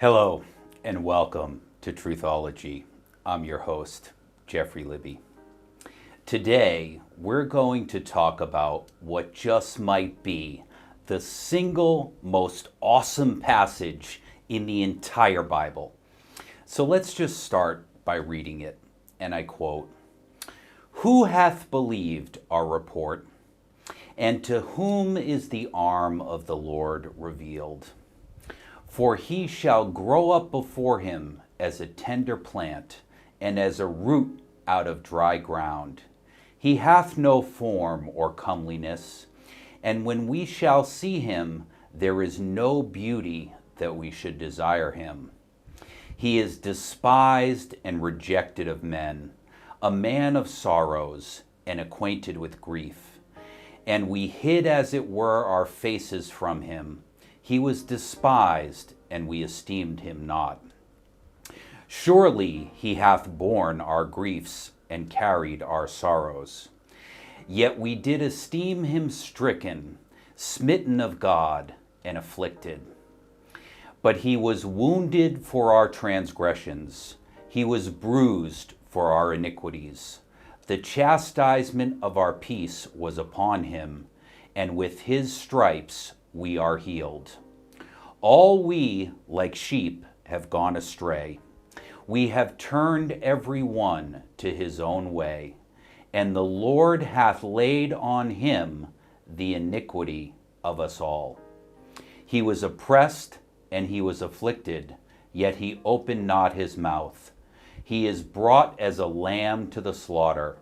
Hello and welcome to Truthology. I'm your host, Jeffrey Libby. Today, we're going to talk about what just might be the single most awesome passage in the entire Bible. So let's just start by reading it, and I quote, "Who hath believed our report, and to whom is the arm of the Lord revealed? For he shall grow up before him as a tender plant, and as a root out of dry ground. He hath no form or comeliness, and when we shall see him, there is no beauty that we should desire him. He is despised and rejected of men, a man of sorrows, and acquainted with grief. And we hid as it were our faces from him. He was despised, and we esteemed him not. Surely he hath borne our griefs and carried our sorrows. Yet we did esteem him stricken, smitten of God, and afflicted. But he was wounded for our transgressions, he was bruised for our iniquities. The chastisement of our peace was upon him, and with his stripes we are healed. All we, like sheep, have gone astray. We have turned every one to his own way, and the Lord hath laid on him the iniquity of us all. He was oppressed and he was afflicted, yet he opened not his mouth. He is brought as a lamb to the slaughter,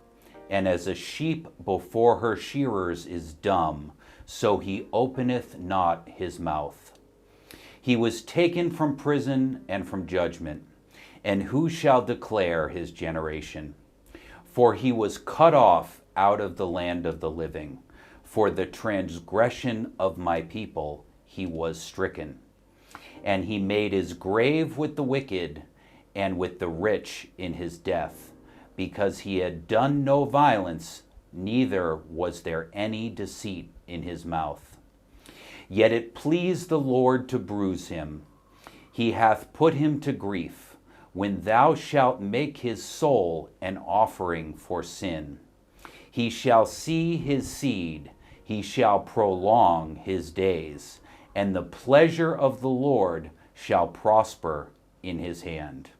and as a sheep before her shearers is dumb, so he openeth not his mouth. He was taken from prison and from judgment, and who shall declare his generation? For he was cut off out of the land of the living. For the transgression of my people he was stricken. And he made his grave with the wicked and with the rich in his death, because he had done no violence, neither was there any deceit in his mouth. Yet it pleased the Lord to bruise him. He hath put him to grief, when thou shalt make his soul an offering for sin. He shall see his seed, he shall prolong his days, and the pleasure of the Lord shall prosper in his hand.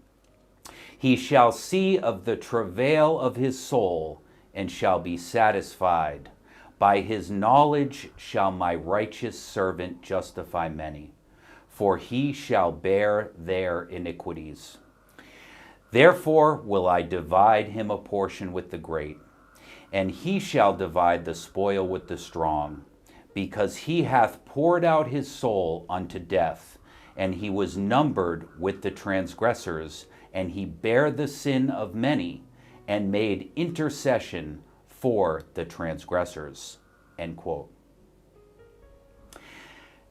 He shall see of the travail of his soul, and shall be satisfied. By his knowledge shall my righteous servant justify many, for he shall bear their iniquities. Therefore will I divide him a portion with the great, and he shall divide the spoil with the strong, because he hath poured out his soul unto death, and he was numbered with the transgressors, and he bare the sin of many, and made intercession for the transgressors." End quote.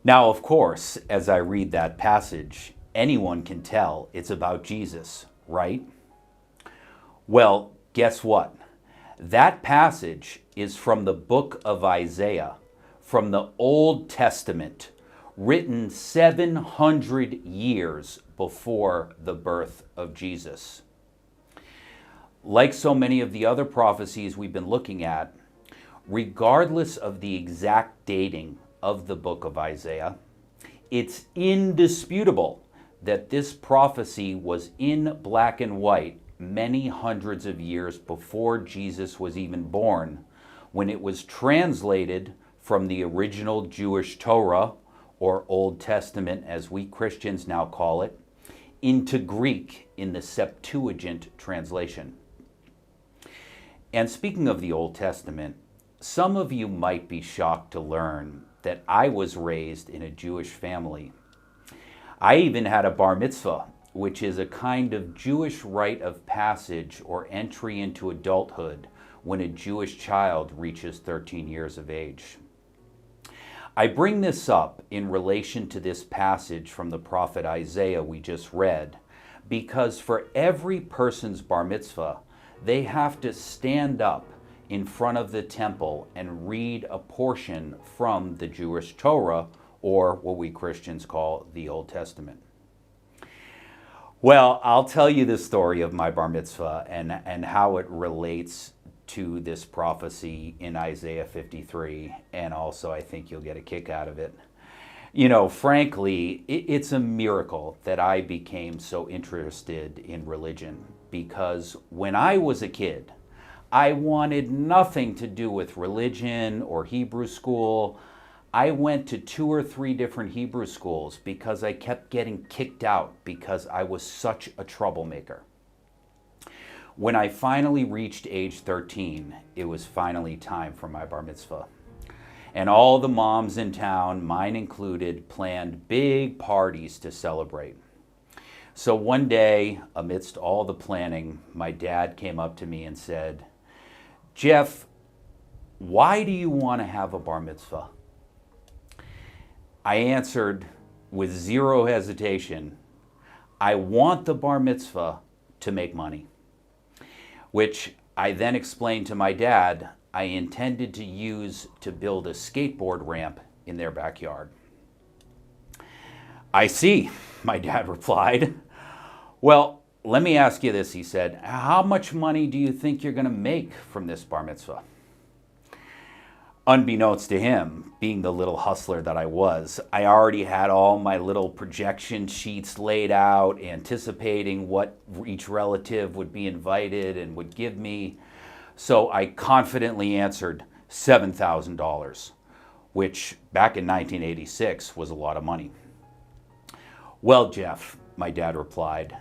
Now, of course, as I read that passage, anyone can tell it's about Jesus, right? Well, guess what? That passage is from the book of Isaiah, from the Old Testament, written 700 years before the birth of Jesus. Like so many of the other prophecies we've been looking at, regardless of the exact dating of the book of Isaiah, it's indisputable that this prophecy was in black and white many hundreds of years before Jesus was even born, when it was translated from the original Jewish Torah, or Old Testament as we Christians now call it, into Greek in the Septuagint translation. And speaking of the Old Testament, some of you might be shocked to learn that I was raised in a Jewish family. I even had a bar mitzvah, which is a kind of Jewish rite of passage or entry into adulthood when a Jewish child reaches 13 years of age. I bring this up in relation to this passage from the prophet Isaiah we just read, because for every person's bar mitzvah, they have to stand up in front of the temple and read a portion from the Jewish Torah, or what we Christians call the Old Testament. Well, I'll tell you the story of my bar mitzvah and how it relates to this prophecy in Isaiah 53, and also I think you'll get a kick out of it. You know, frankly, it's a miracle that I became so interested in religion, because when I was a kid, I wanted nothing to do with religion or Hebrew school. I went to 2 or 3 different Hebrew schools because I kept getting kicked out because I was such a troublemaker. When I finally reached age 13, it was finally time for my bar mitzvah. And all the moms in town, mine included, planned big parties to celebrate. So one day, amidst all the planning, my dad came up to me and said, "Jeff, why do you want to have a bar mitzvah?" I answered with zero hesitation, "I want the bar mitzvah to make money," which I then explained to my dad I intended to use to build a skateboard ramp in their backyard. "I see," my dad replied. "Well, let me ask you this," he said. "How much money do you think you're going to make from this bar mitzvah?" Unbeknownst to him, being the little hustler that I was, I already had all my little projection sheets laid out, anticipating what each relative would be invited and would give me. So I confidently answered $7,000, which back in 1986 was a lot of money. "Well, Jeff," my dad replied,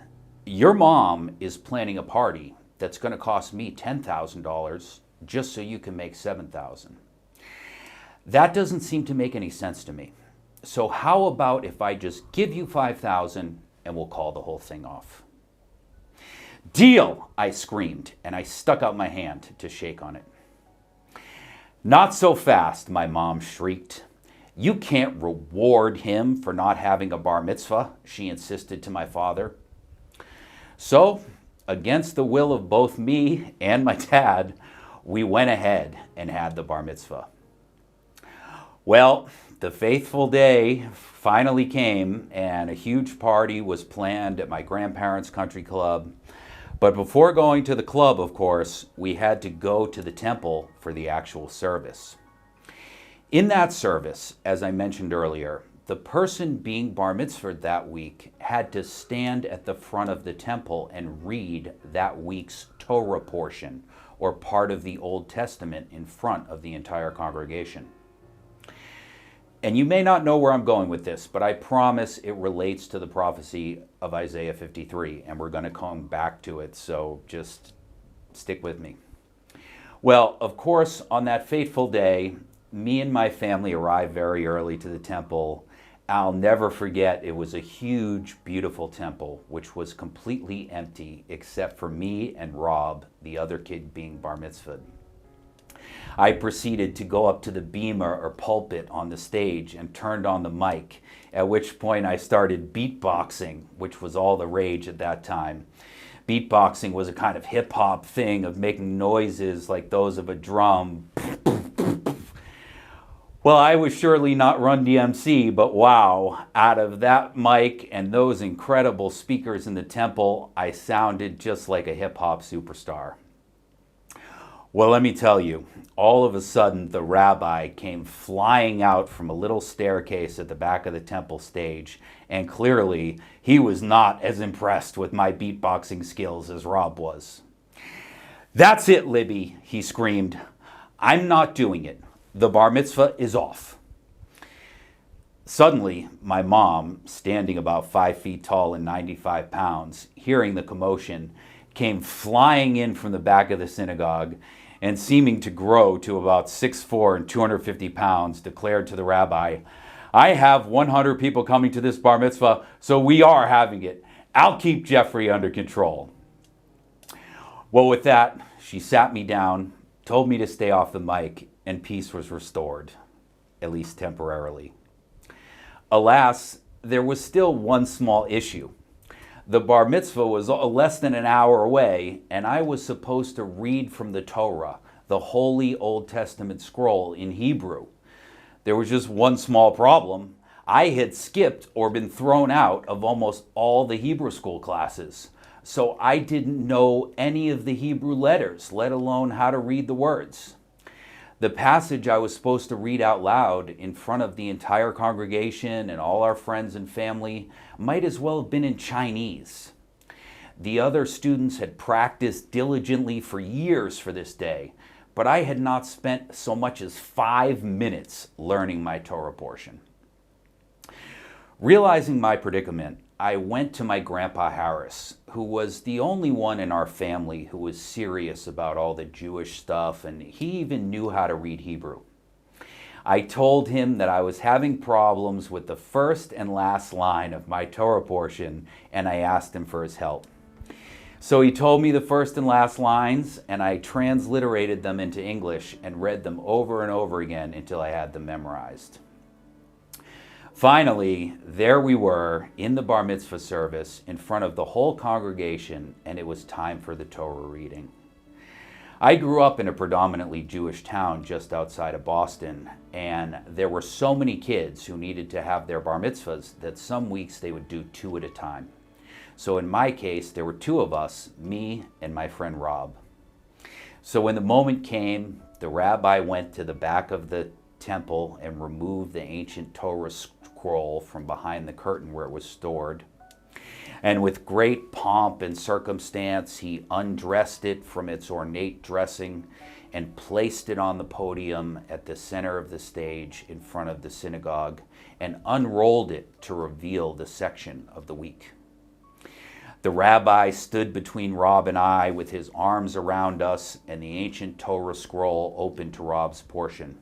"your mom is planning a party that's going to cost me $10,000 just so you can make $7,000. That doesn't seem to make any sense to me. So how about if I just give you $5,000 and we'll call the whole thing off?" "Deal!" I screamed, and I stuck out my hand to shake on it. "Not so fast," my mom shrieked. "You can't reward him for not having a bar mitzvah," she insisted to my father. So, against the will of both me and my dad, we went ahead and had the bar mitzvah. Well, the faithful day finally came, and a huge party was planned at my grandparents' country club. But before going to the club, of course, we had to go to the temple for the actual service. In that service, as I mentioned earlier, the person being bar mitzvahed that week had to stand at the front of the temple and read that week's Torah portion, or part of the Old Testament, in front of the entire congregation. And you may not know where I'm going with this, but I promise it relates to the prophecy of Isaiah 53, and we're going to come back to it, so just stick with me. Well, of course, on that fateful day, me and my family arrived very early to the temple. I'll never forget, it was a huge, beautiful temple, which was completely empty except for me and Rob, the other kid being bar mitzvahed. I proceeded to go up to the bema or pulpit on the stage and turned on the mic, at which point I started beatboxing, which was all the rage at that time. Beatboxing was a kind of hip-hop thing of making noises like those of a drum. Well, I was surely not Run DMC, but wow, out of that mic and those incredible speakers in the temple, I sounded just like a hip-hop superstar. Well, let me tell you, all of a sudden the rabbi came flying out from a little staircase at the back of the temple stage, and clearly he was not as impressed with my beatboxing skills as Rob was. "That's it, Libby," he screamed. "I'm not doing it. The bar mitzvah is off." Suddenly, my mom, standing about 5 feet tall and 95 pounds, hearing the commotion, came flying in from the back of the synagogue and, seeming to grow to about 6'4" and 250 pounds, declared to the rabbi, "I have 100 people coming to this bar mitzvah, so we are having it. I'll keep Jeffrey under control." Well, with that, she sat me down, told me to stay off the mic, and peace was restored, at least temporarily. Alas, there was still one small issue. The bar mitzvah was less than an hour away, and I was supposed to read from the Torah, the holy Old Testament scroll, in Hebrew. There was just one small problem. I had skipped or been thrown out of almost all the Hebrew school classes, so I didn't know any of the Hebrew letters, let alone how to read the words. The passage I was supposed to read out loud in front of the entire congregation and all our friends and family might as well have been in Chinese. The other students had practiced diligently for years for this day, but I had not spent so much as 5 minutes learning my Torah portion. Realizing my predicament, I went to my grandpa Harris, who was the only one in our family who was serious about all the Jewish stuff, and he even knew how to read Hebrew. I told him that I was having problems with the first and last line of my Torah portion, and I asked him for his help. So he told me the first and last lines, and I transliterated them into English and read them over and over again until I had them memorized. Finally, there we were in the bar mitzvah service in front of the whole congregation, and it was time for the Torah reading. I grew up in a predominantly Jewish town just outside of Boston, and there were so many kids who needed to have their bar mitzvahs that some weeks they would do 2 at a time. So in my case, there were 2 of us, me and my friend Rob. So when the moment came, the rabbi went to the back of the temple and removed the ancient Torah scroll from behind the curtain where it was stored. And with great pomp and circumstance, he undressed it from its ornate dressing and placed it on the podium at the center of the stage in front of the synagogue and unrolled it to reveal the section of the week. The rabbi stood between Rob and I with his arms around us and the ancient Torah scroll open to Rob's portion.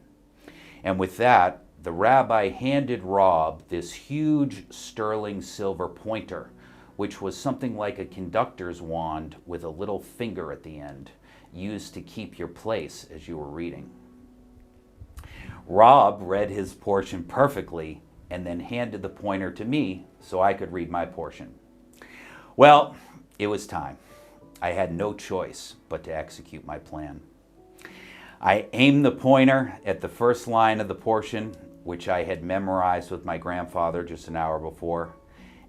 And with that, the rabbi handed Rob this huge sterling silver pointer, which was something like a conductor's wand with a little finger at the end, used to keep your place as you were reading. Rob read his portion perfectly and then handed the pointer to me so I could read my portion. Well, it was time. I had no choice but to execute my plan. I aimed the pointer at the first line of the portion, which I had memorized with my grandfather just an hour before,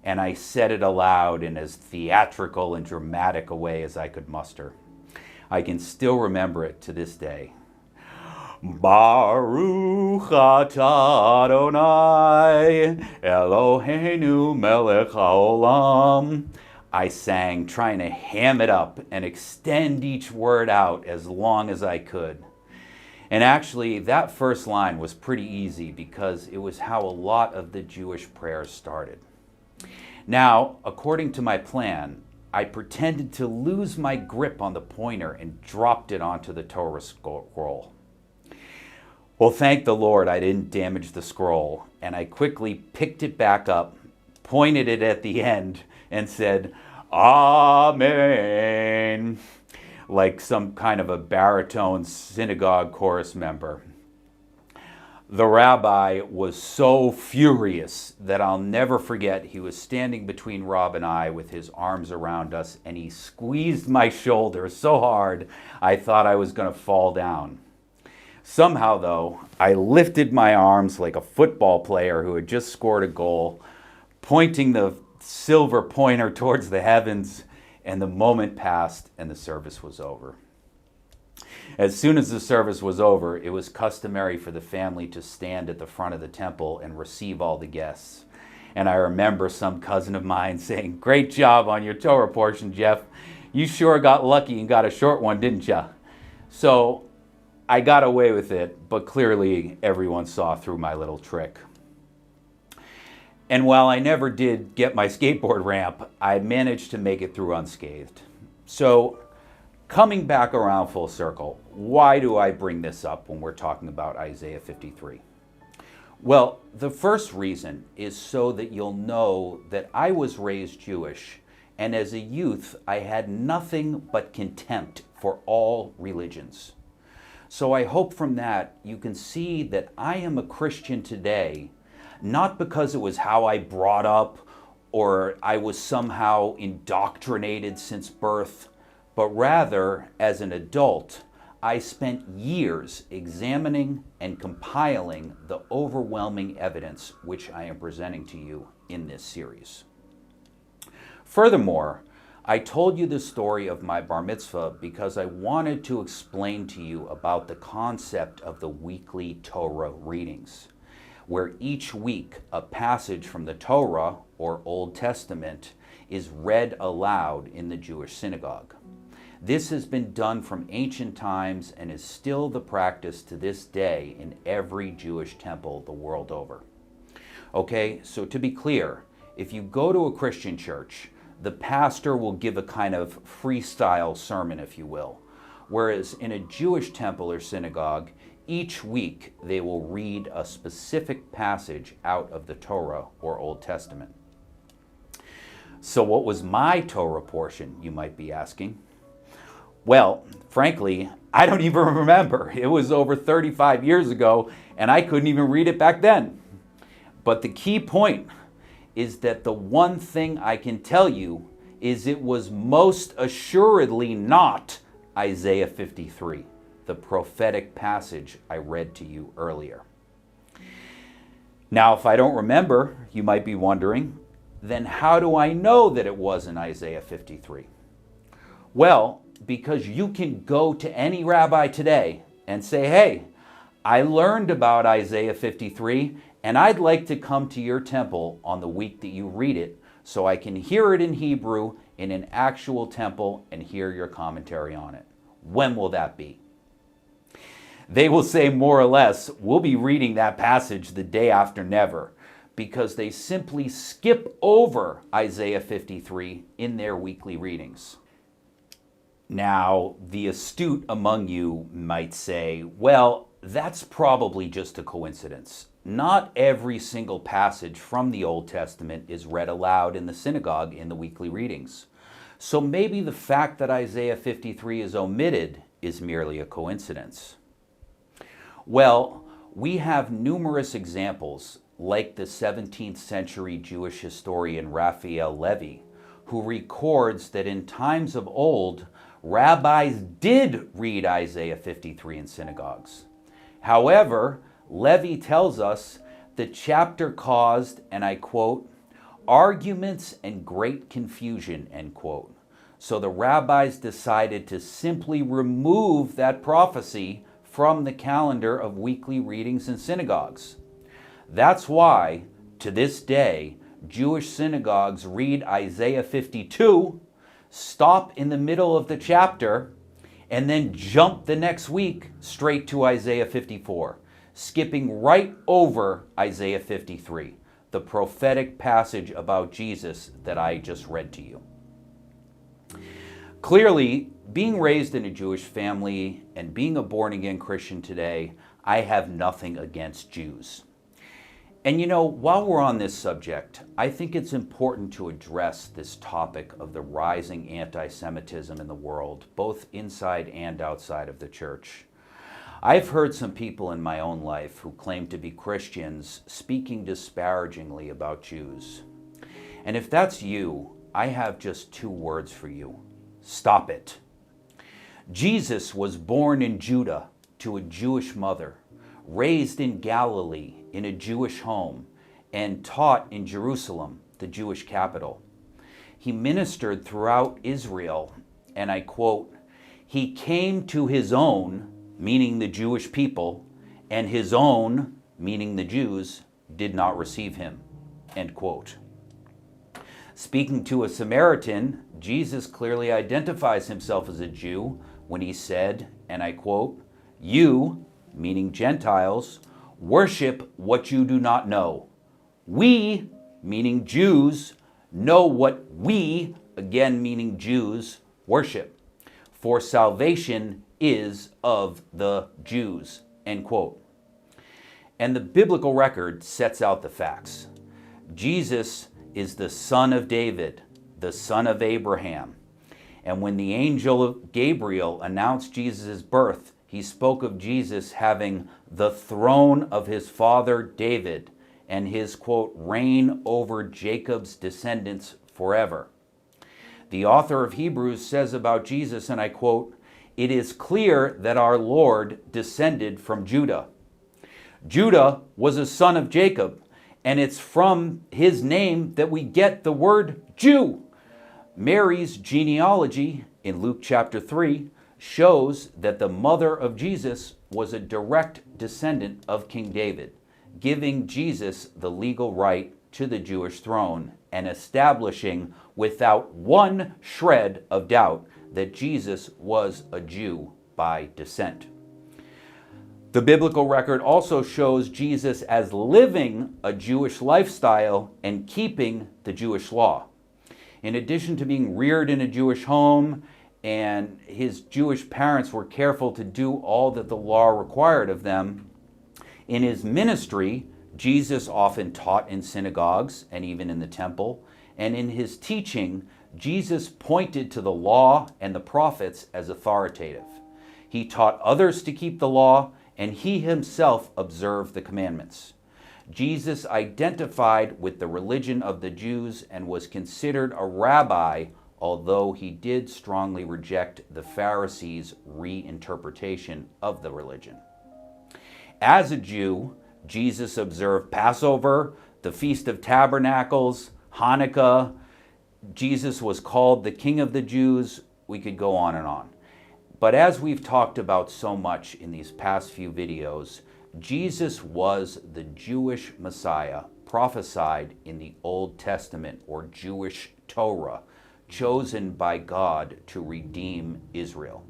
and I said it aloud in as theatrical and dramatic a way as I could muster. I can still remember it to this day. Baruch atah Adonai Eloheinu melech haolam. I sang, trying to ham it up and extend each word out as long as I could. And actually, that first line was pretty easy because it was how a lot of the Jewish prayers started. Now, according to my plan, I pretended to lose my grip on the pointer and dropped it onto the Torah scroll. Well, thank the Lord I didn't damage the scroll, and I quickly picked it back up, pointed it at the end, and said, Amen, like some kind of a baritone synagogue chorus member. The rabbi was so furious that I'll never forget he was standing between Rob and I with his arms around us, and he squeezed my shoulder so hard I thought I was going to fall down. Somehow, though, I lifted my arms like a football player who had just scored a goal, pointing the silver pointer towards the heavens, and the moment passed and the service was over. As soon as the service was over, it was customary for the family to stand at the front of the temple and receive all the guests. And I remember some cousin of mine saying, "Great job on your Torah portion, Jeff. You sure got lucky and got a short one, didn't you?" So I got away with it, but clearly everyone saw through my little trick. And while I never did get my skateboard ramp, I managed to make it through unscathed. So, coming back around full circle, why do I bring this up when we're talking about Isaiah 53? Well, the first reason is so that you'll know that I was raised Jewish, and as a youth, I had nothing but contempt for all religions. So I hope from that you can see that I am a Christian today, not because it was how I brought up or I was somehow indoctrinated since birth, but rather, as an adult, I spent years examining and compiling the overwhelming evidence which I am presenting to you in this series. Furthermore, I told you the story of my bar mitzvah because I wanted to explain to you about the concept of the weekly Torah readings, where each week a passage from the Torah or Old Testament is read aloud in the Jewish synagogue. This has been done from ancient times and is still the practice to this day in every Jewish temple the world over. Okay, so to be clear, if you go to a Christian church, the pastor will give a kind of freestyle sermon, if you will, whereas in a Jewish temple or synagogue, each week they will read a specific passage out of the Torah or Old Testament. So what was my Torah portion, you might be asking? Well, frankly, I don't even remember. It was over 35 years ago, and I couldn't even read it back then. But the key point is that the one thing I can tell you is it was most assuredly not Isaiah 53, the prophetic passage I read to you earlier. Now, if I don't remember, you might be wondering, then how do I know that it wasn't Isaiah 53? Well, because you can go to any rabbi today and say, hey, I learned about Isaiah 53 and I'd like to come to your temple on the week that you read it so I can hear it in Hebrew in an actual temple and hear your commentary on it. When will that be? They will say more or less, we'll be reading that passage the day after never, because they simply skip over Isaiah 53 in their weekly readings. Now, the astute among you might say, well, that's probably just a coincidence. Not every single passage from the Old Testament is read aloud in the synagogue in the weekly readings. So maybe the fact that Isaiah 53 is omitted is merely a coincidence. Well, we have numerous examples, like the 17th century Jewish historian Raphael Levi, who records that in times of old, rabbis did read Isaiah 53 in synagogues. However, Levi tells us the chapter caused, and I quote, arguments and great confusion, end quote. So the rabbis decided to simply remove that prophecy from the calendar of weekly readings in synagogues. That's why, to this day, Jewish synagogues read Isaiah 52, stop in the middle of the chapter, and then jump the next week straight to Isaiah 54, skipping right over Isaiah 53, the prophetic passage about Jesus that I just read to you. Clearly, being raised in a Jewish family and being a born-again Christian today, I have nothing against Jews. And you know, while we're on this subject, I think it's important to address this topic of the rising anti-Semitism in the world, both inside and outside of the church. I've heard some people in my own life who claim to be Christians speaking disparagingly about Jews. And if that's you, I have just two words for you. Stop it. Jesus was born in Judah to a Jewish mother, raised in Galilee in a Jewish home, and taught in Jerusalem, the Jewish capital. He ministered throughout Israel, and I quote, he came to his own, meaning the Jewish people, and his own, meaning the Jews, did not receive him, end quote. Speaking to a Samaritan, Jesus clearly identifies himself as a Jew when he said, and I quote, you, meaning Gentiles, worship what you do not know. We, meaning Jews, know what we, again meaning Jews, worship. For salvation is of the Jews, end quote. And the biblical record sets out the facts. Jesus is the son of David, the son of Abraham. And when the angel Gabriel announced Jesus' birth, he spoke of Jesus having the throne of his father David and his, quote, reign over Jacob's descendants forever. The author of Hebrews says about Jesus, and I quote, it is clear that our Lord descended from Judah. Judah was a son of Jacob, and it's from his name that we get the word Jew. Mary's genealogy in Luke chapter 3 shows that the mother of Jesus was a direct descendant of King David, giving Jesus the legal right to the Jewish throne and establishing without one shred of doubt that Jesus was a Jew by descent. The biblical record also shows Jesus as living a Jewish lifestyle and keeping the Jewish law. In addition to being reared in a Jewish home, and his Jewish parents were careful to do all that the law required of them, in his ministry, Jesus often taught in synagogues and even in the temple, and in his teaching, Jesus pointed to the law and the prophets as authoritative. He taught others to keep the law, and he himself observed the commandments. Jesus identified with the religion of the Jews and was considered a rabbi, although he did strongly reject the Pharisees' reinterpretation of the religion. As a Jew, Jesus observed Passover, the Feast of Tabernacles, Hanukkah. Jesus was called the King of the Jews. We could go on and on. But as we've talked about so much in these past few videos, Jesus was the Jewish Messiah prophesied in the Old Testament or Jewish Torah, chosen by God to redeem Israel.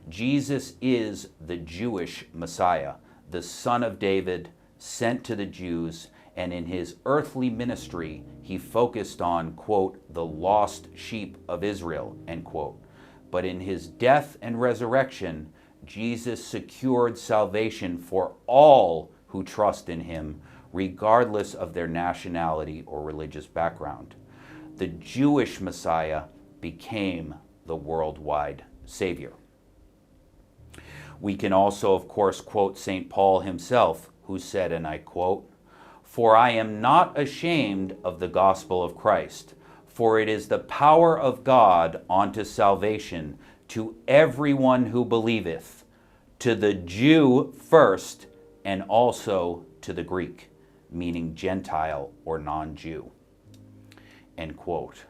Jesus is the Jewish Messiah, the Son of David, sent to the Jews, and in his earthly ministry, he focused on, quote, the lost sheep of Israel, end quote. But in his death and resurrection, Jesus secured salvation for all who trust in him, regardless of their nationality or religious background. The Jewish Messiah became the worldwide Savior. We can also, of course, quote St. Paul himself, who said, and I quote, "For I am not ashamed of the gospel of Christ, for it is the power of God unto salvation to everyone who believeth, to the Jew first, and also to the Greek," meaning Gentile or non-Jew, end quote.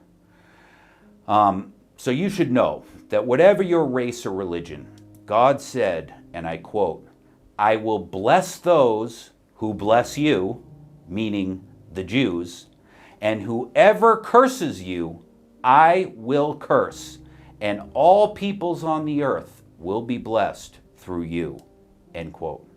So you should know that whatever your race or religion, God said, and I quote, "I will bless those who bless you," meaning the Jews, "and whoever curses you, I will curse, and all peoples on the earth will be blessed through you," end quote.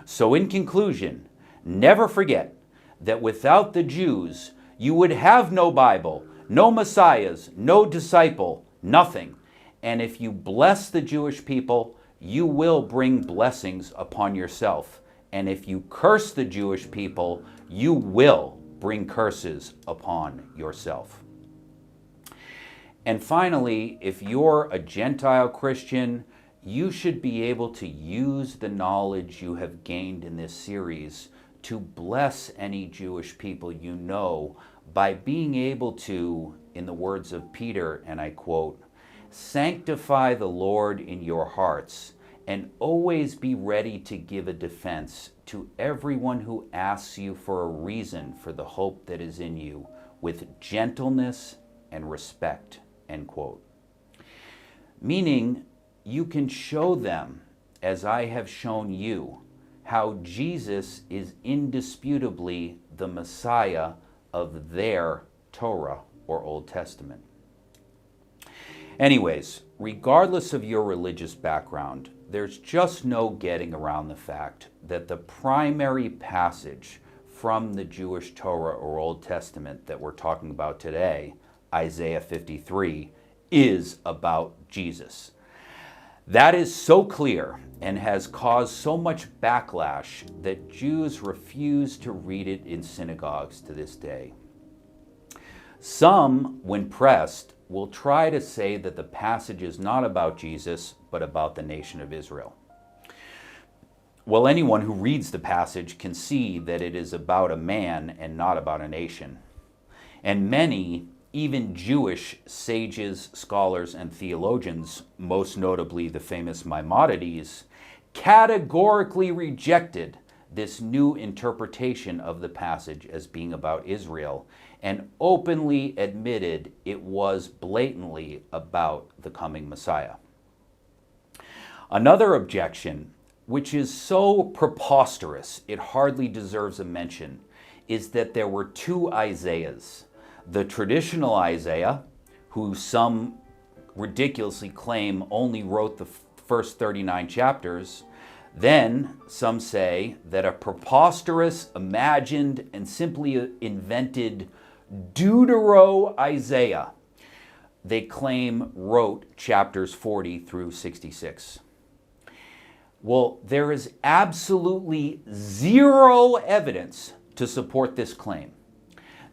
So in conclusion, never forget that without the Jews, you would have no Bible, no Messiahs, no disciple, nothing. And if you bless the Jewish people, you will bring blessings upon yourself. And if you curse the Jewish people, you will bring curses upon yourself. And finally, if you're a Gentile Christian, you should be able to use the knowledge you have gained in this series to bless any Jewish people you know by being able to, in the words of Peter, and I quote, "Sanctify the Lord in your hearts, and always be ready to give a defense to everyone who asks you for a reason for the hope that is in you, with gentleness and respect," end quote. Meaning, you can show them, as I have shown you, how Jesus is indisputably the Messiah of their Torah or Old Testament. Anyways, regardless of your religious background, there's just no getting around the fact that the primary passage from the Jewish Torah or Old Testament that we're talking about today, Isaiah 53, is about Jesus. That is so clear and has caused so much backlash that Jews refuse to read it in synagogues to this day. Some, when pressed, will try to say that the passage is not about Jesus, but about the nation of Israel. Well, anyone who reads the passage can see that it is about a man and not about a nation. And many, Even Jewish sages, scholars, and theologians, most notably the famous Maimonides, categorically rejected this new interpretation of the passage as being about Israel and openly admitted it was blatantly about the coming Messiah. Another objection, which is so preposterous it hardly deserves a mention, is that there were two Isaiahs. The traditional Isaiah, who some ridiculously claim only wrote the first 39 chapters. Then some say that a preposterous, imagined, and simply invented Deutero-Isaiah, they claim wrote chapters 40 through 66. Well, there is absolutely zero evidence to support this claim.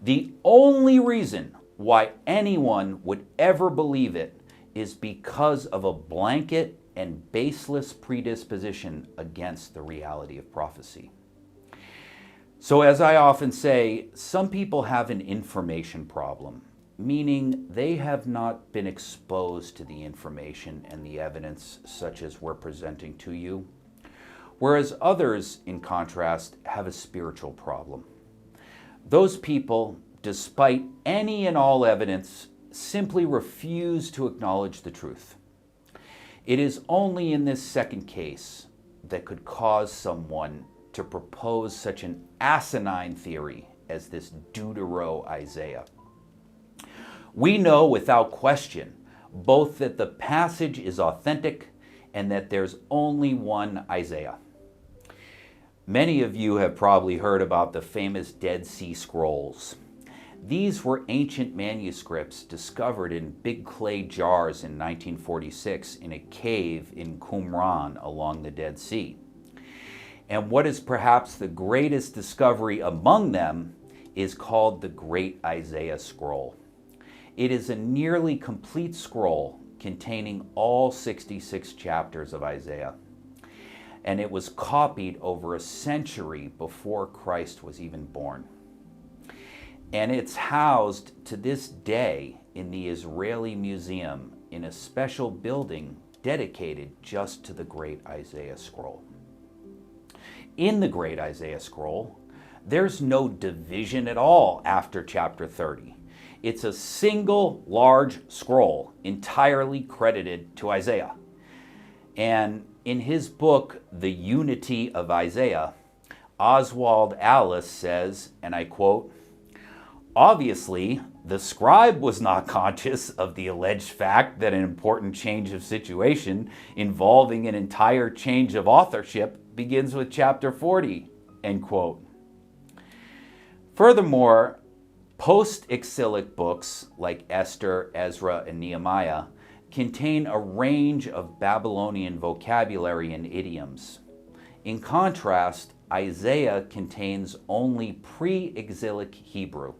The only reason why anyone would ever believe it is because of a blanket and baseless predisposition against the reality of prophecy. So as I often say, some people have an information problem, meaning they have not been exposed to the information and the evidence such as we're presenting to you, whereas others, in contrast, have a spiritual problem. Those people, despite any and all evidence, simply refuse to acknowledge the truth. It is only in this second case that could cause someone to propose such an asinine theory as this Deutero-Isaiah. We know without question both that the passage is authentic and that there's only one Isaiah. Many of you have probably heard about the famous Dead Sea Scrolls. These were ancient manuscripts discovered in big clay jars in 1946 in a cave in Qumran along the Dead Sea. And what is perhaps the greatest discovery among them is called the Great Isaiah Scroll. It is a nearly complete scroll containing all 66 chapters of Isaiah. And it was copied over a century before Christ was even born. And it's housed to this day in the Israeli Museum in a special building dedicated just to the Great Isaiah Scroll. In the Great Isaiah Scroll, there's no division at all after chapter 30. It's a single large scroll entirely credited to Isaiah. And in his book, The Unity of Isaiah, Oswald Alice says, and I quote, "Obviously, the scribe was not conscious of the alleged fact that an important change of situation involving an entire change of authorship begins with chapter 40, end quote. Furthermore, post-exilic books like Esther, Ezra, and Nehemiah contain a range of Babylonian vocabulary and idioms. In contrast, Isaiah contains only pre-exilic Hebrew,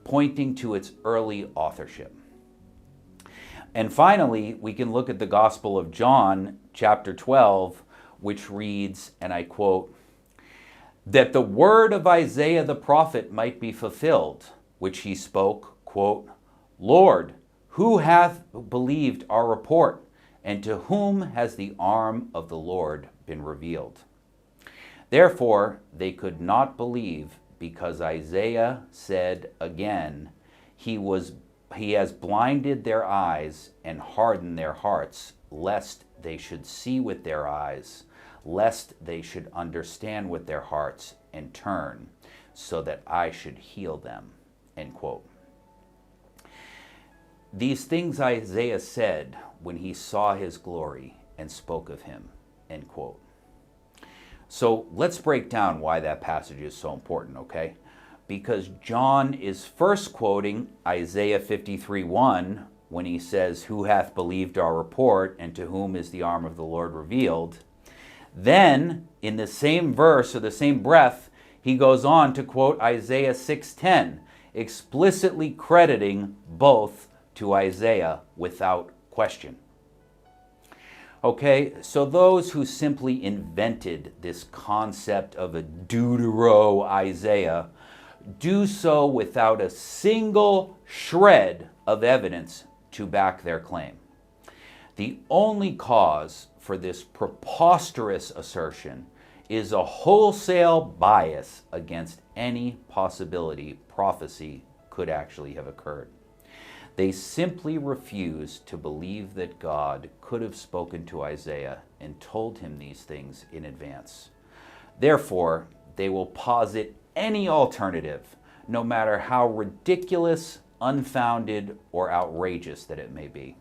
pointing to its early authorship. And finally, we can look at the Gospel of John, chapter 12, which reads, and I quote, "that the word of Isaiah the prophet might be fulfilled, which he spoke, quote, Lord, who hath believed our report, and to whom has the arm of the Lord been revealed? Therefore they could not believe, because Isaiah said again, He has blinded their eyes and hardened their hearts, lest they should see with their eyes, lest they should understand with their hearts and turn, so that I should heal them." End quote. These things Isaiah said when he saw his glory and spoke of him. End quote. So let's break down why that passage is so important, okay? Because John is first quoting Isaiah 53:1 when he says, "Who hath believed our report, and to whom is the arm of the Lord revealed?" Then, in the same verse or the same breath, he goes on to quote Isaiah 6:10, explicitly crediting both to Isaiah without question. Okay, so those who simply invented this concept of a Deutero-Isaiah do so without a single shred of evidence to back their claim. The only cause for this preposterous assertion is a wholesale bias against any possibility prophecy could actually have occurred. They simply refuse to believe that God could have spoken to Isaiah and told him these things in advance. Therefore, they will posit any alternative, no matter how ridiculous, unfounded, or outrageous that it may be.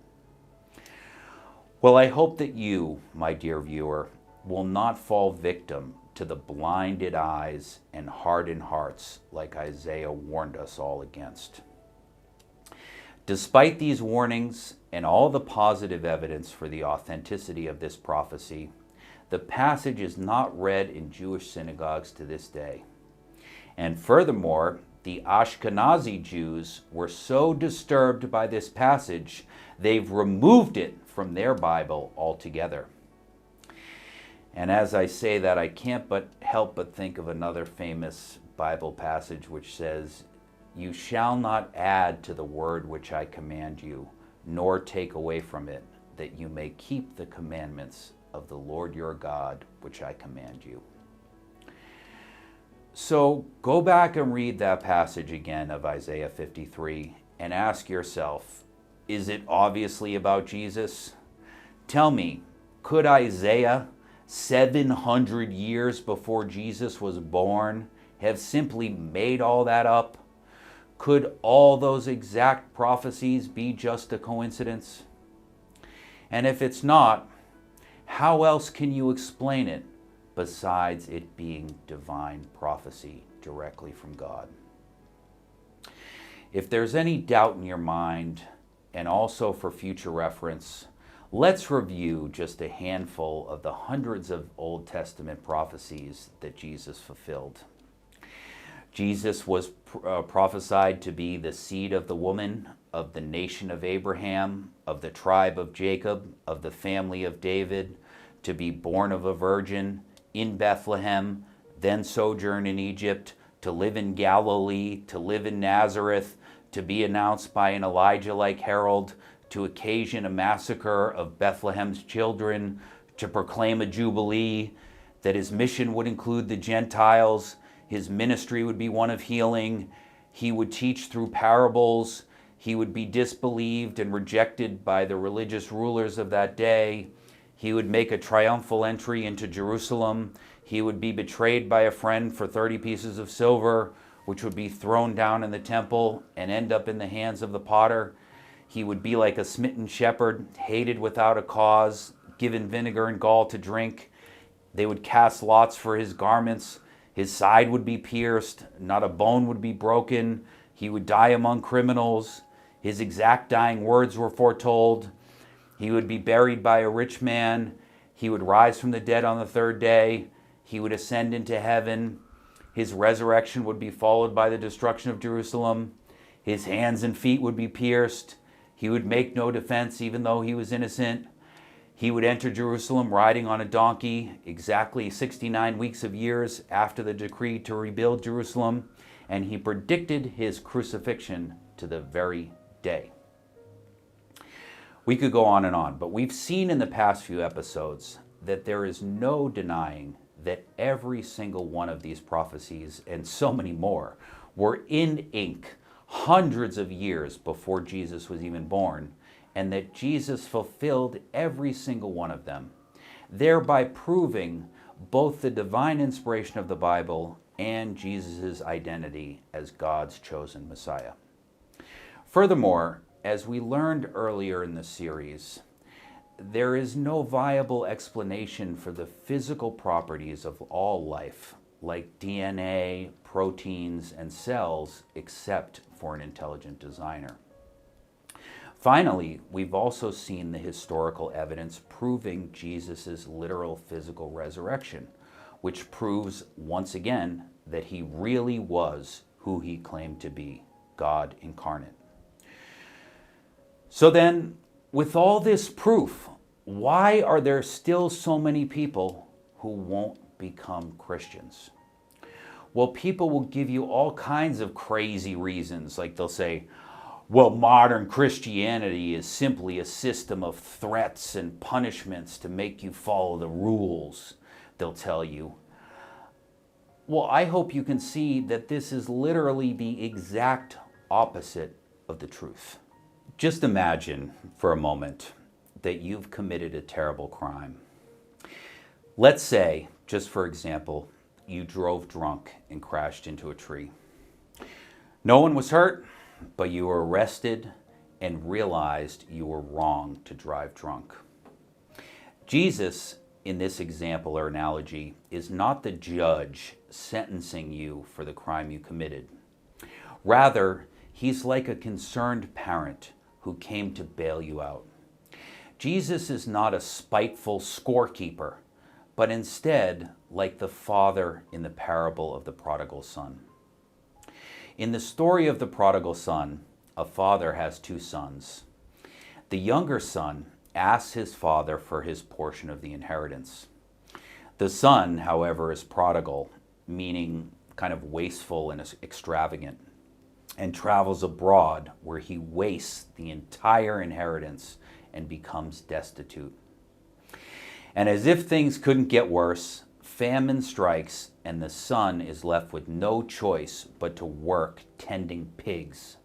Well, I hope that you, my dear viewer, will not fall victim to the blinded eyes and hardened hearts like Isaiah warned us all against. Despite these warnings and all the positive evidence for the authenticity of this prophecy, the passage is not read in Jewish synagogues to this day. And furthermore, the Ashkenazi Jews were so disturbed by this passage, they've removed it from their Bible altogether. And as I say that, I can't help but think of another famous Bible passage which says, "You shall not add to the word which I command you, nor take away from it, that you may keep the commandments of the Lord your God, which I command you." So go back and read that passage again of Isaiah 53 and ask yourself, is it obviously about Jesus? Tell me, could Isaiah, 700 years before Jesus was born, have simply made all that up? Could all those exact prophecies be just a coincidence? And if it's not, how else can you explain it besides it being divine prophecy directly from God? If there's any doubt in your mind, and also for future reference, let's review just a handful of the hundreds of Old Testament prophecies that Jesus fulfilled. Jesus was prophesied to be the seed of the woman, of the nation of Abraham, of the tribe of Jacob, of the family of David, to be born of a virgin in Bethlehem, then sojourn in Egypt, to live in Galilee, to live in Nazareth, to be announced by an Elijah-like herald, to occasion a massacre of Bethlehem's children, to proclaim a jubilee, that his mission would include the Gentiles, his ministry would be one of healing, he would teach through parables, he would be disbelieved and rejected by the religious rulers of that day, he would make a triumphal entry into Jerusalem, he would be betrayed by a friend for 30 pieces of silver, which would be thrown down in the temple and end up in the hands of the potter. He would be like a smitten shepherd, hated without a cause, given vinegar and gall to drink. They would cast lots for his garments. His side would be pierced, not a bone would be broken. He would die among criminals. His exact dying words were foretold. He would be buried by a rich man. He would rise from the dead on the third day. He would ascend into heaven. His resurrection would be followed by the destruction of Jerusalem. His hands and feet would be pierced. He would make no defense even though he was innocent. He would enter Jerusalem riding on a donkey exactly 69 weeks of years after the decree to rebuild Jerusalem, and he predicted his crucifixion to the very day. We could go on, but we've seen in the past few episodes that there is no denying that every single one of these prophecies, and so many more, were in ink hundreds of years before Jesus was even born, and that Jesus fulfilled every single one of them, thereby proving both the divine inspiration of the Bible and Jesus' identity as God's chosen Messiah. Furthermore, as we learned earlier in the series, there is no viable explanation for the physical properties of all life, like DNA, proteins, and cells, except for an intelligent designer. Finally, we've also seen the historical evidence proving Jesus' literal physical resurrection, which proves once again that he really was who he claimed to be, God incarnate. So then, with all this proof, why are there still so many people who won't become Christians? Well, people will give you all kinds of crazy reasons. Like they'll say, well, modern Christianity is simply a system of threats and punishments to make you follow the rules, they'll tell you. Well, I hope you can see that this is literally the exact opposite of the truth. Just imagine for a moment that you've committed a terrible crime. Let's say, just for example, you drove drunk and crashed into a tree. No one was hurt, but you were arrested and realized you were wrong to drive drunk. Jesus, in this example or analogy, is not the judge sentencing you for the crime you committed. Rather, he's like a concerned parent who came to bail you out. Jesus is not a spiteful scorekeeper, but instead like the father in the parable of the prodigal son. In the story of the prodigal son, a father has two sons. The younger son asks his father for his portion of the inheritance. The son, however, is prodigal, meaning kind of wasteful and extravagant, and travels abroad where he wastes the entire inheritance and becomes destitute. And as if things couldn't get worse, famine strikes and the son is left with no choice but to work tending pigs.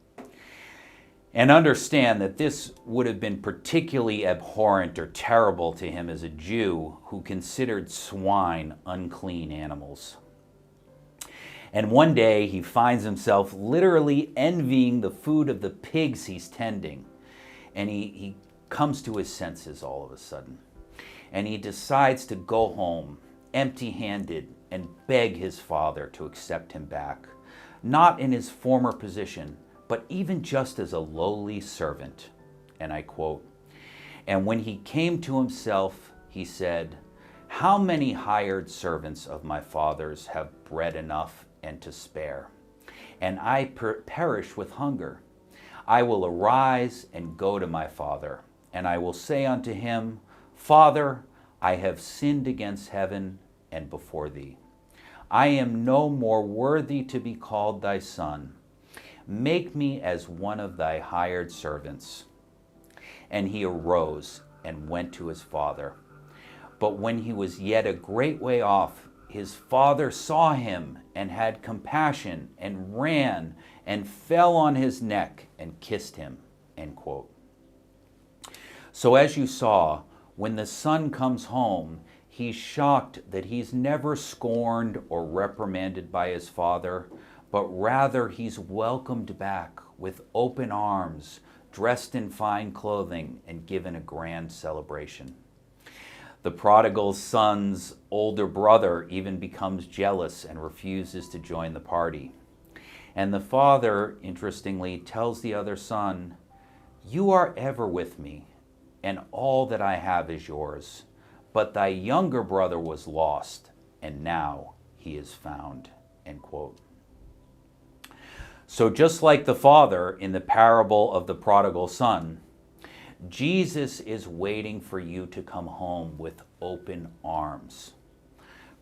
And understand that this would have been particularly abhorrent or terrible to him as a Jew who considered swine unclean animals. And one day he finds himself literally envying the food of the pigs he's tending. And he comes to his senses all of a sudden. And he decides to go home empty-handed and beg his father to accept him back, not in his former position, but even just as a lowly servant. And I quote, "And when he came to himself, he said, 'How many hired servants of my father's have bread enough and to spare? And I perish with hunger. I will arise and go to my father, and I will say unto him, Father, I have sinned against heaven and before thee. I am no more worthy to be called thy son. Make me as one of thy hired servants.' And he arose and went to his father. But when he was yet a great way off, his father saw him and had compassion and ran and fell on his neck and kissed him." End quote. So as you saw, when the son comes home, he's shocked that he's never scorned or reprimanded by his father, but rather he's welcomed back with open arms, dressed in fine clothing, and given a grand celebration. The prodigal son's older brother even becomes jealous and refuses to join the party. And the father, interestingly, tells the other son, "You are ever with me, and all that I have is yours. But thy younger brother was lost, and now he is found." End quote. So just like the father in the parable of the prodigal son, Jesus is waiting for you to come home with open arms.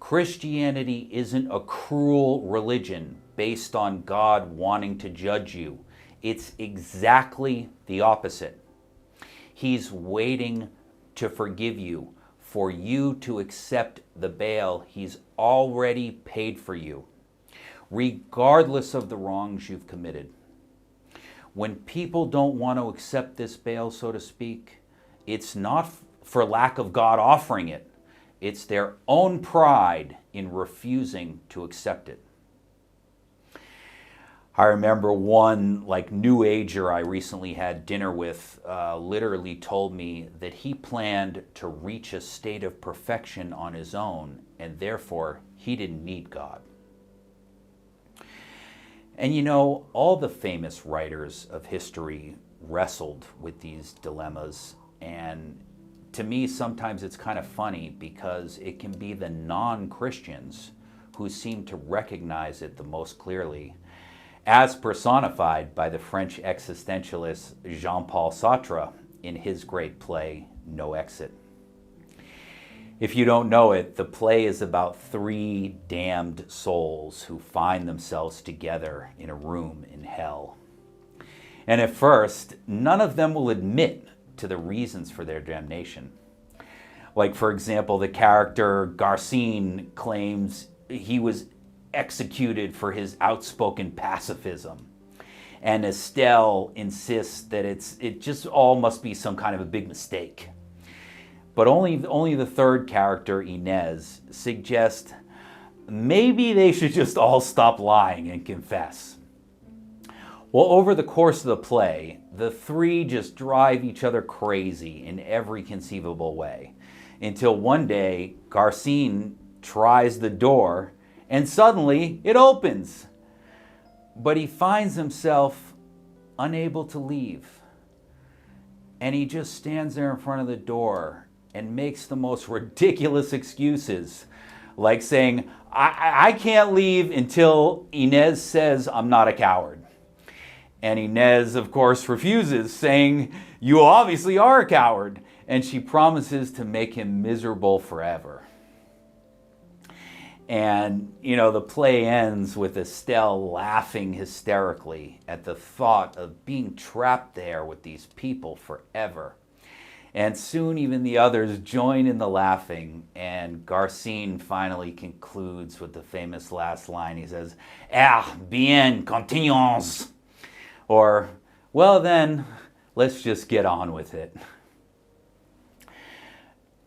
Christianity isn't a cruel religion based on God wanting to judge you. It's exactly the opposite. He's waiting to forgive you, for you to accept the bail he's already paid for you, regardless of the wrongs you've committed. When people don't want to accept this bail, so to speak, it's not for lack of God offering it. It's their own pride in refusing to accept it. I remember one New Ager I recently had dinner with literally told me that he planned to reach a state of perfection on his own, and therefore he didn't need God. And you know, all the famous writers of history wrestled with these dilemmas, and to me sometimes it's kind of funny because it can be the non-Christians who seem to recognize it the most clearly, as personified by the French existentialist Jean-Paul Sartre in his great play, No Exit. If you don't know it, the play is about three damned souls who find themselves together in a room in hell. And at first, none of them will admit to the reasons for their damnation. Like, for example, the character Garcine claims he was executed for his outspoken pacifism. And Estelle insists that it just all must be some kind of a big mistake. But only the third character, Inez, suggests maybe they should just all stop lying and confess. Well, over the course of the play, the three just drive each other crazy in every conceivable way, until one day Garcine tries the door and suddenly it opens. But he finds himself unable to leave. And he just stands there in front of the door and makes the most ridiculous excuses, like saying, I can't leave until Inez says I'm not a coward. And Inez, of course, refuses, saying, you obviously are a coward. And she promises to make him miserable forever. And, the play ends with Estelle laughing hysterically at the thought of being trapped there with these people forever. And soon even the others join in the laughing, and Garcine finally concludes with the famous last line. He says, bien, continuons. Or, well then, let's just get on with it.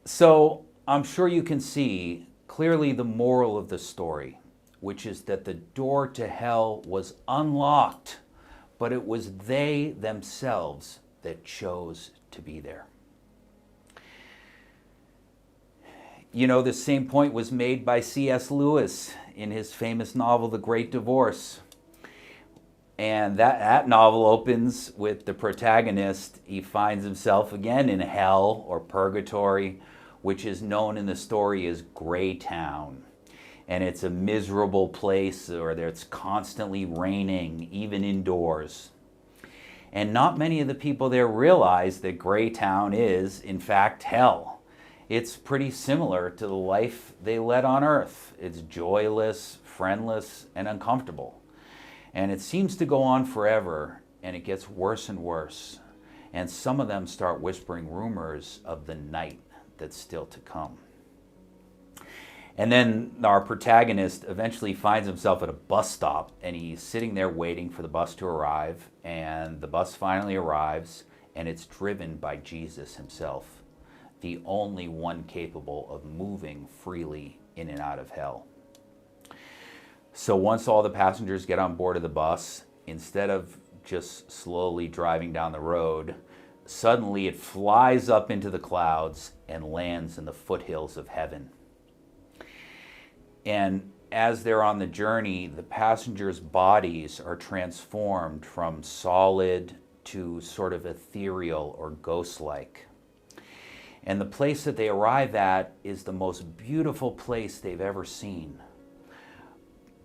So, I'm sure you can see clearly the moral of the story, which is that the door to hell was unlocked, but it was they themselves that chose to be there. The same point was made by C.S. Lewis in his famous novel, The Great Divorce. And that novel opens with the protagonist. He finds himself again in hell or purgatory, which is known in the story as Greytown. And it's a miserable place where it's constantly raining, even indoors. And not many of the people there realize that Greytown is, in fact, hell. It's pretty similar to the life they led on Earth. It's joyless, friendless, and uncomfortable. And it seems to go on forever, and it gets worse and worse. And some of them start whispering rumors of the night that's still to come. And then our protagonist eventually finds himself at a bus stop, and he's sitting there waiting for the bus to arrive, and the bus finally arrives, and it's driven by Jesus himself, the only one capable of moving freely in and out of hell. So once all the passengers get on board of the bus, instead of just slowly driving down the road, suddenly it flies up into the clouds and lands in the foothills of heaven. And as they're on the journey, the passengers' bodies are transformed from solid to sort of ethereal or ghost-like. And the place that they arrive at is the most beautiful place they've ever seen.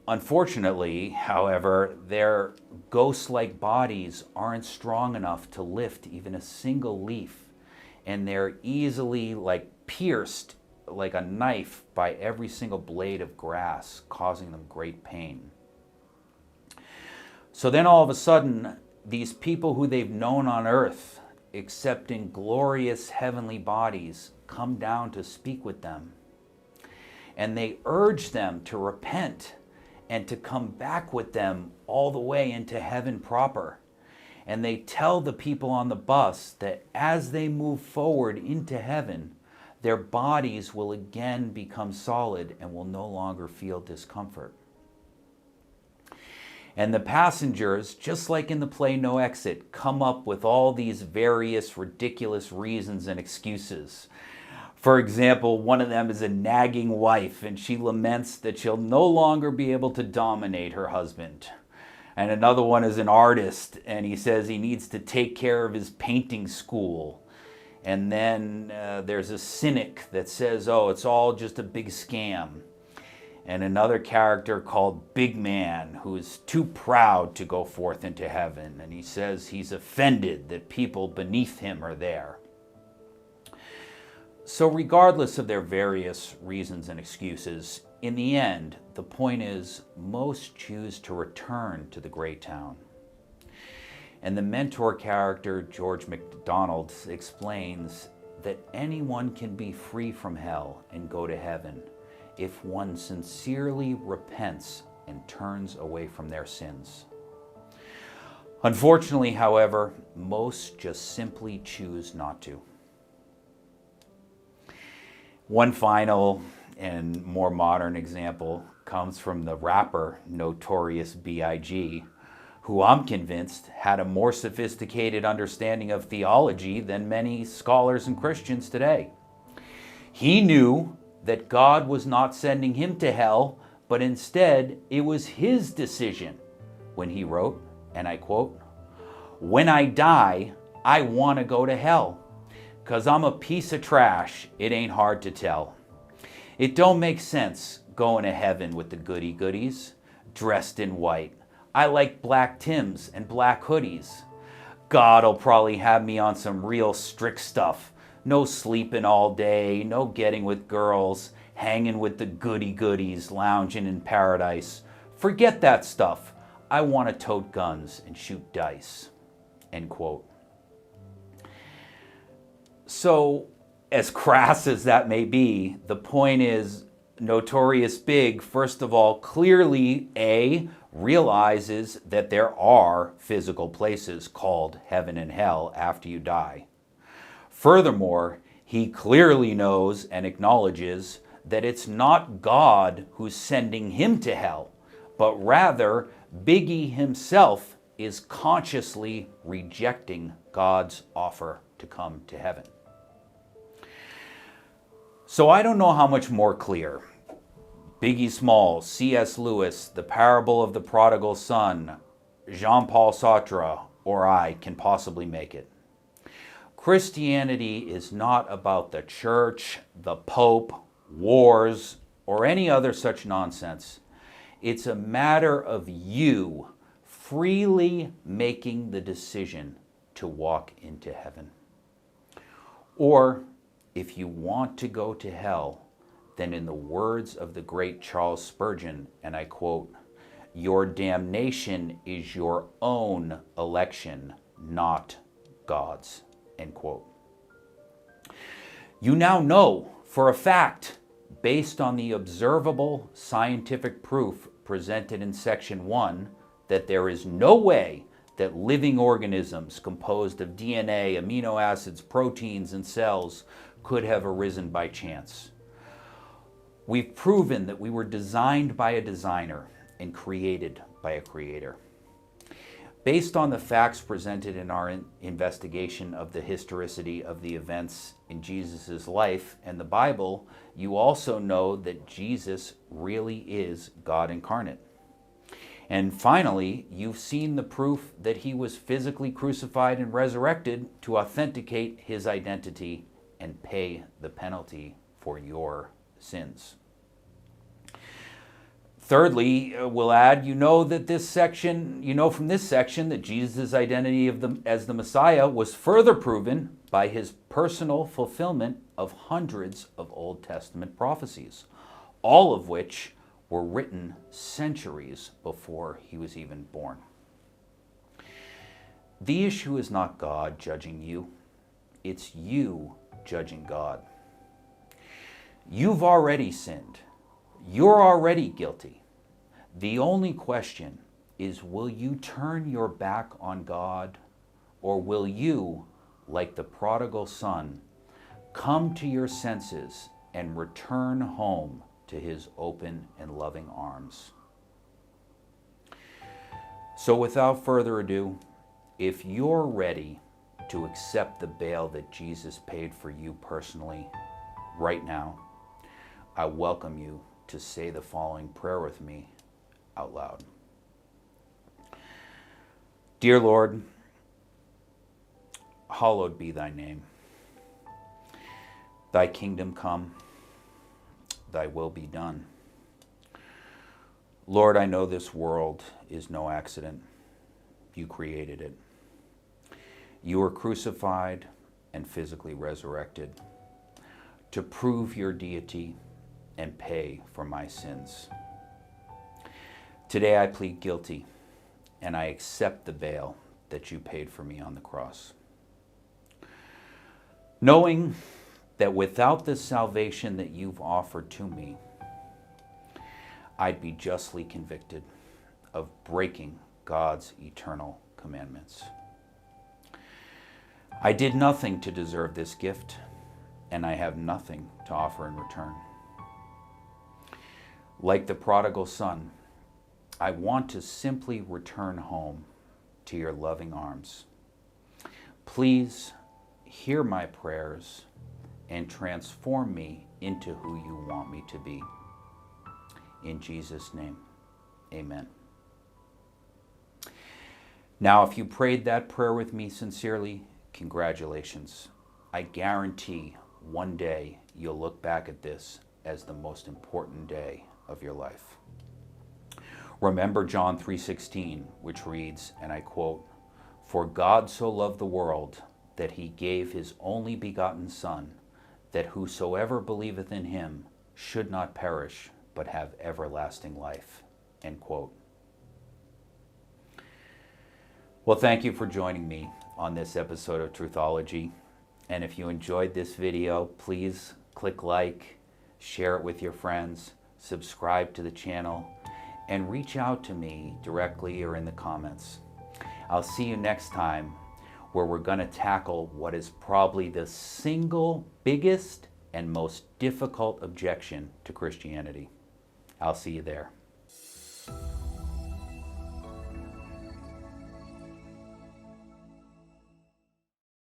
Unfortunately, however, their ghost-like bodies aren't strong enough to lift even a single leaf, and they're easily pierced like a knife by every single blade of grass, causing them great pain. So then all of a sudden, these people who they've known on earth, accepting glorious heavenly bodies, come down to speak with them. And they urge them to repent and to come back with them all the way into heaven proper. And they tell the people on the bus that as they move forward into heaven, their bodies will again become solid and will no longer feel discomfort. And the passengers, just like in the play No Exit, come up with all these various ridiculous reasons and excuses. For example, one of them is a nagging wife, and she laments that she'll no longer be able to dominate her husband. And another one is an artist, and he says he needs to take care of his painting school. And then there's a cynic that says, oh, it's all just a big scam. And another character called Big Man, who is too proud to go forth into heaven. And he says he's offended that people beneath him are there. So regardless of their various reasons and excuses, in the end, the point is most choose to return to the great town. And the mentor character, George MacDonald, explains that anyone can be free from hell and go to heaven if one sincerely repents and turns away from their sins. Unfortunately, however, most just simply choose not to. One final and more modern example comes from the rapper Notorious B.I.G., who I'm convinced had a more sophisticated understanding of theology than many scholars and Christians today. He knew that God was not sending him to hell, but instead it was his decision when he wrote, and I quote, "When I die, I want to go to hell. 'Cause I'm a piece of trash, it ain't hard to tell. It don't make sense going to heaven with the goody-goodies, dressed in white. I like black Tims and black hoodies. God'll probably have me on some real strict stuff. No sleeping all day, no getting with girls, hanging with the goody-goodies, lounging in paradise. Forget that stuff. I want to tote guns and shoot dice." End quote. So, as crass as that may be, the point is Notorious Big, first of all, clearly, A, realizes that there are physical places called heaven and hell after you die. Furthermore, he clearly knows and acknowledges that it's not God who's sending him to hell, but rather Biggie himself is consciously rejecting God's offer to come to heaven. So I don't know how much more clear Biggie Smalls, C.S. Lewis, The Parable of the Prodigal Son, Jean-Paul Sartre, or I can possibly make it. Christianity is not about the church, the Pope, wars, or any other such nonsense. It's a matter of you freely making the decision to walk into heaven. Or, if you want to go to hell, then in the words of the great Charles Spurgeon, and I quote, "Your damnation is your own election, not God's." End quote. You now know for a fact, based on the observable scientific proof presented in section 1, that there is no way that living organisms composed of DNA, amino acids, proteins, and cells could have arisen by chance. We've proven that we were designed by a designer and created by a creator. Based on the facts presented in our investigation of the historicity of the events in Jesus' life and the Bible, you also know that Jesus really is God incarnate. And finally, you've seen the proof that he was physically crucified and resurrected to authenticate his identity and pay the penalty for your sins. Thirdly, we'll add, you know from this section that Jesus' identity as the Messiah was further proven by his personal fulfillment of hundreds of Old Testament prophecies, all of which were written centuries before he was even born. The issue is not God judging you, it's you judging God. You've already sinned. You're already guilty. The only question is, will you turn your back on God, or will you, like the prodigal son, come to your senses and return home to his open and loving arms? So without further ado, if you're ready to accept the bail that Jesus paid for you personally right now, I welcome you to say the following prayer with me out loud. Dear Lord, hallowed be thy name. Thy kingdom come, thy will be done. Lord, I know this world is no accident. You created it. You were crucified and physically resurrected to prove your deity and pay for my sins. Today I plead guilty, and I accept the bail that you paid for me on the cross. Knowing that without the salvation that you've offered to me, I'd be justly convicted of breaking God's eternal commandments. I did nothing to deserve this gift, and I have nothing to offer in return. Like the prodigal son, I want to simply return home to your loving arms. Please hear my prayers and transform me into who you want me to be. In Jesus' name, amen. Now, if you prayed that prayer with me sincerely, congratulations. I guarantee one day you'll look back at this as the most important day of your life. Remember John 3:16, which reads, and I quote, "For God so loved the world that he gave his only begotten Son, that whosoever believeth in him should not perish, but have everlasting life." End quote. Well, thank you for joining me on this episode of Truthology. And if you enjoyed this video, please click like, share it with your friends, subscribe to the channel, and reach out to me directly or in the comments. I'll see you next time, where we're going to tackle what is probably the single biggest and most difficult objection to Christianity. I'll see you there.